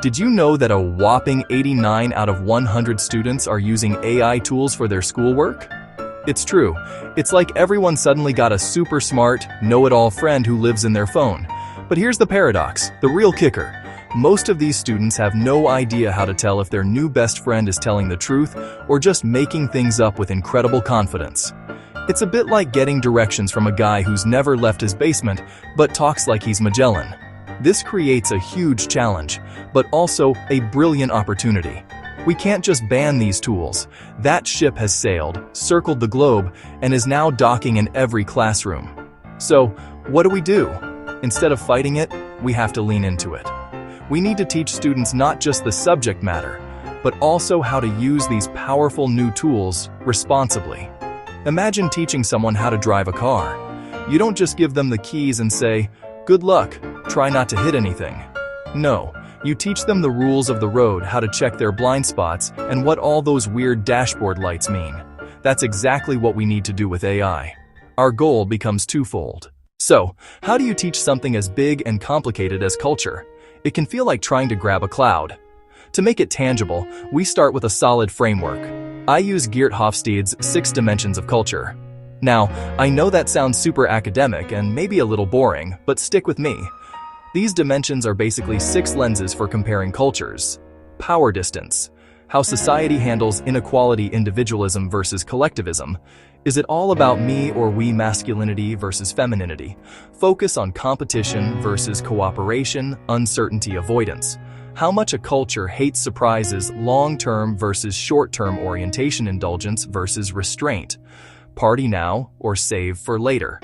Did you know that a whopping 89 out of 100 students are using AI tools for their schoolwork? It's true. It's like everyone suddenly got a super smart, know-it-all friend who lives in their phone. But here's the paradox, the real kicker. Most of these students have no idea how to tell if their new best friend is telling the truth or just making things up with incredible confidence. It's a bit like getting directions from a guy who's never left his basement but talks like he's Magellan. This creates a huge challenge, but also a brilliant opportunity. We can't just ban these tools. That ship has sailed, circled the globe, and is now docking in every classroom. So, what do? Instead of fighting it, we have to lean into it. We need to teach students not just the subject matter, but also how to use these powerful new tools responsibly. Imagine teaching someone how to drive a car. You don't just give them the keys and say, "Good luck, try not to hit anything." No, you teach them the rules of the road, how to check their blind spots, and what all those weird dashboard lights mean. That's exactly what we need to do with AI. Our goal becomes twofold. So, how do you teach something as big and complicated as culture? It can feel like trying to grab a cloud. To make it tangible, we start with a solid framework. I use Geert Hofstede's 6 dimensions of culture. Now, I know that sounds super academic and maybe a little boring, but stick with me. These dimensions are basically 6 lenses for comparing cultures. Power distance. How society handles inequality, individualism versus collectivism. Is it all about me or we, masculinity versus femininity? Focus on competition versus cooperation, uncertainty avoidance. How much a culture hates surprises, long-term versus short-term orientation, indulgence versus restraint. Party now or save for later.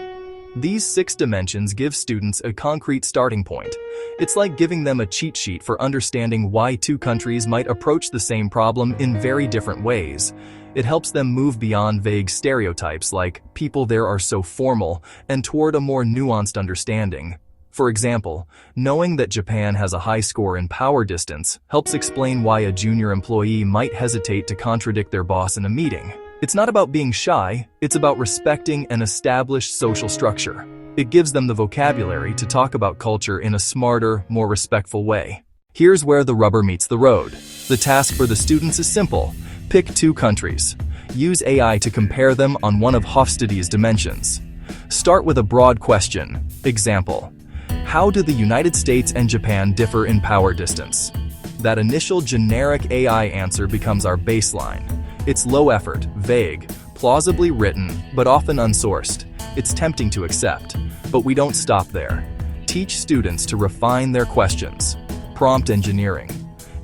These 6 dimensions give students a concrete starting point. It's like giving them a cheat sheet for understanding why 2 countries might approach the same problem in very different ways. It helps them move beyond vague stereotypes like "people there are so formal" and toward a more nuanced understanding. For example, knowing that Japan has a high score in power distance helps explain why a junior employee might hesitate to contradict their boss in a meeting. It's not about being shy, it's about respecting an established social structure. It gives them the vocabulary to talk about culture in a smarter, more respectful way. Here's where the rubber meets the road. The task for the students is simple. Pick 2 countries. Use AI to compare them on one of Hofstede's dimensions. Start with a broad question. Example: how do the United States and Japan differ in power distance? That initial generic AI answer becomes our baseline. It's low effort, vague, plausibly written, but often unsourced. It's tempting to accept, but we don't stop there. Teach students to refine their questions. Prompt engineering.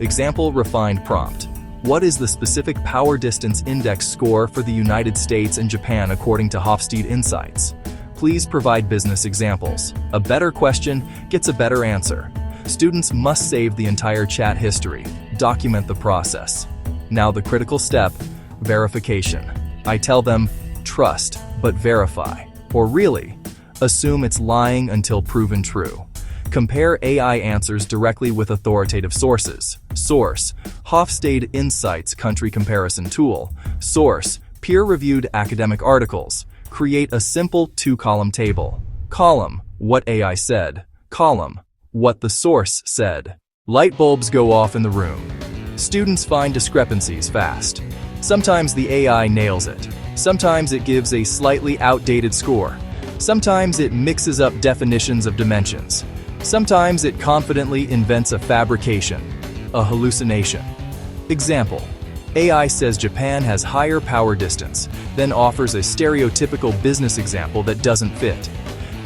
Example: refined prompt. What is the specific power distance index score for the United States and Japan according to Hofstede Insights? Please provide business examples. A better question gets a better answer. Students must save the entire chat history. Document the process. Now the critical step, verification. I tell them, trust, but verify. Or really, assume it's lying until proven true. Compare AI answers directly with authoritative sources. Source: Hofstede Insights Country Comparison Tool. Source: peer-reviewed academic articles. Create a simple 2-column table. Column: what AI said. Column: what the source said. Light bulbs go off in the room. Students find discrepancies fast. Sometimes the AI nails it. Sometimes it gives a slightly outdated score. Sometimes it mixes up definitions of dimensions. Sometimes it confidently invents a fabrication, a hallucination. Example: AI says Japan has higher power distance, then offers a stereotypical business example that doesn't fit.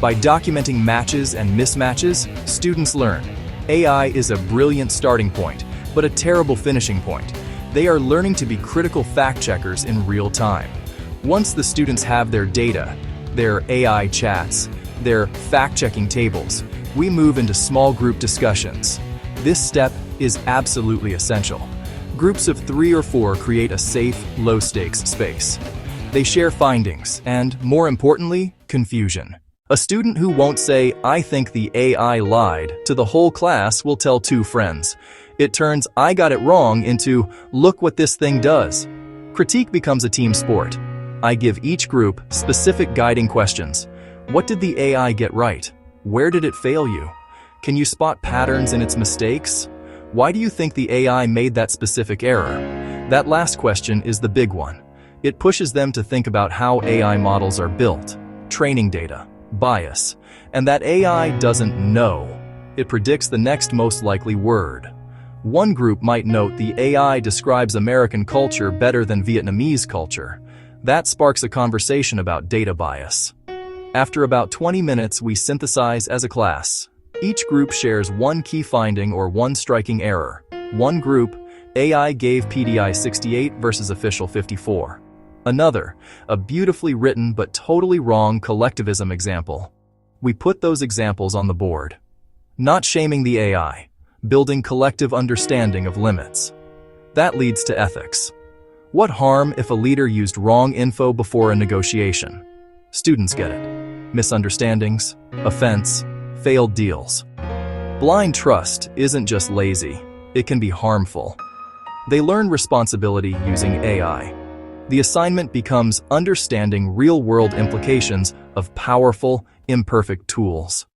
By documenting matches and mismatches, students learn. AI is a brilliant starting point, but a terrible finishing point. They are learning to be critical fact-checkers in real time. Once the students have their data, their AI chats, their fact-checking tables, we move into small group discussions. This step is absolutely essential. Groups of 3 or 4 create a safe, low-stakes space. They share findings and, more importantly, confusion. A student who won't say, "I think the AI lied," to the whole class will tell 2 friends. It turns "I got it wrong" into "look what this thing does." Critique becomes a team sport. I give each group specific guiding questions. What did the AI get right? Where did it fail you? Can you spot patterns in its mistakes? Why do you think the AI made that specific error? That last question is the big one. It pushes them to think about how AI models are built, training data, bias, and that AI doesn't know. It predicts the next most likely word. One group might note the AI describes American culture better than Vietnamese culture. That sparks a conversation about data bias. After about 20 minutes, we synthesize as a class. Each group shares one key finding or one striking error. One group, AI gave PDI 68 versus official 54. Another, a beautifully written but totally wrong collectivism example. We put those examples on the board. Not shaming the AI, building collective understanding of limits. That leads to ethics. What harm if a leader used wrong info before a negotiation? Students get it. Misunderstandings, offense, failed deals. Blind trust isn't just lazy, it can be harmful. They learn responsibility using AI. The assignment becomes understanding real-world implications of powerful, imperfect tools.